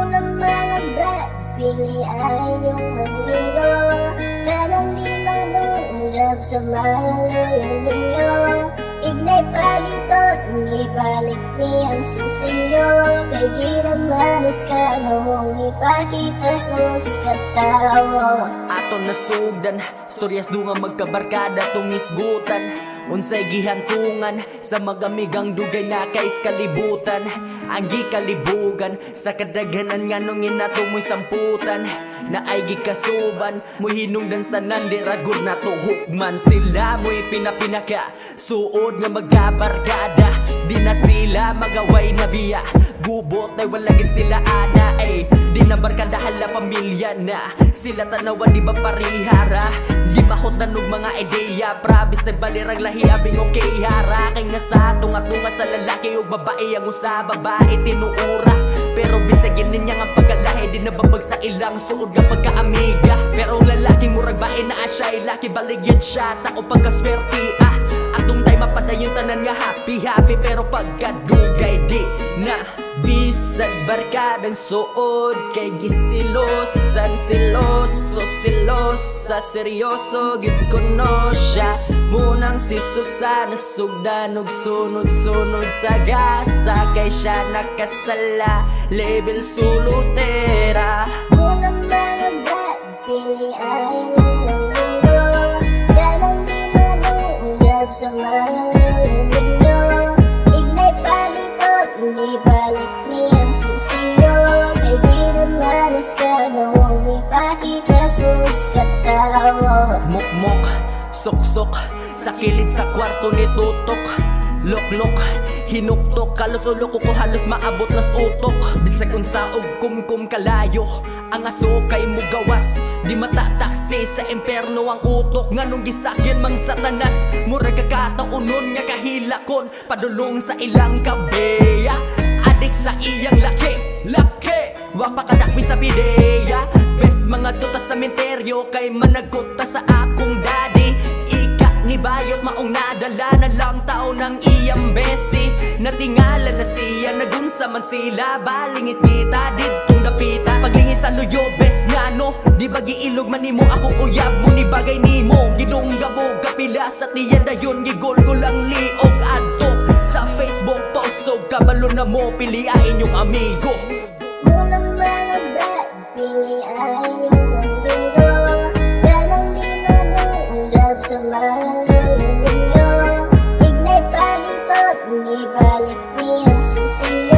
Unang mga brad, pilian yung amigo. Parang di manunggap sa malayo ninyo. Ignay palitot, ibalik niyang sinsiyo. Kay di namanos ka noong ipakita sus katawo. Ato nasugdan, storyas dunga magkabarkada tong isgutan. Unsay gihantungan sa magamigang dugay na kais kalibutan. Ang gikalibugan sa kadaghanan nga nung inatumoy samputan. Na ay gikasuban, mo hinungdan sa nandi ragod na tuhukman. Sila mo'y pinapinaka, suod nga magkabarkada. Di na sila magaway na biya, gubot ay walagin sila ana. Ay di na barkada hala pamilya na. Sila tanawan di ba parihara, di mahot na nung mga ideya. Probis ay balirang lahi abing okay hara. Kay nga sa tunga-tunga sa lalaki o babae ang usa babae tinuura. Pero bisagin niya ang pagkalahi, di nababag sa ilang suod nga pagkaamiga. Pero ang lalaking murag bae na asya'y laki baligyad siya, tao pagkaswerte atong tayo mapadayon tanan nga happy pero pagkadugay di na bisag barkadang suod. Kay gisilosan silosa seryoso gid kuno siya. Munang sisusa nasugdan og sunod-sunod sa gasa. Kay siya nakasala label sulutera. Unang mga brad, pilian yung amigo. Parang di manunggap sa malayo ninyo. Ignay palitot, ibalik niyang sinsiyo. Kay di namanos ka noong ipakita sus katawo. Mukmok, sok-sok, sa kilid sa kwarto ni tutok. Lok-lok, hinuktok, kalos ulo ko halos maabot nas utok. Bisag unsa og kumkum kalayo, ang aso kay mo gawas. Di matataksi sa imperno ang utok. Nganong gisakyan mang satanas, murag kakataunon nga kahilakon. Padulong sa ilang kabeya, adik sa iyang laki wapakadakwi sa pideya. Bes mga tuta sa menteryo, kay managot sa akong daddy. Ni bayot maong nadala na lang tao ng iyang besi. Natingala na siya, nagunsa man sila. Balingit kita, ditong napita. Paglingis sa luyo, bes nga no. Di ba giilog man nimo akong uyab mo, ni bagay nimo. Gidungga mo, kapila sa tiyan dayon. Gigol ko lang liog adto sa Facebook post. So kabalo na mo, piliain yung amigo. Unang mga brad, pilian yung amigo. Parang di manunggap sa malayo ninyo. Ignay palitot, ibalik niyang sinsiyo.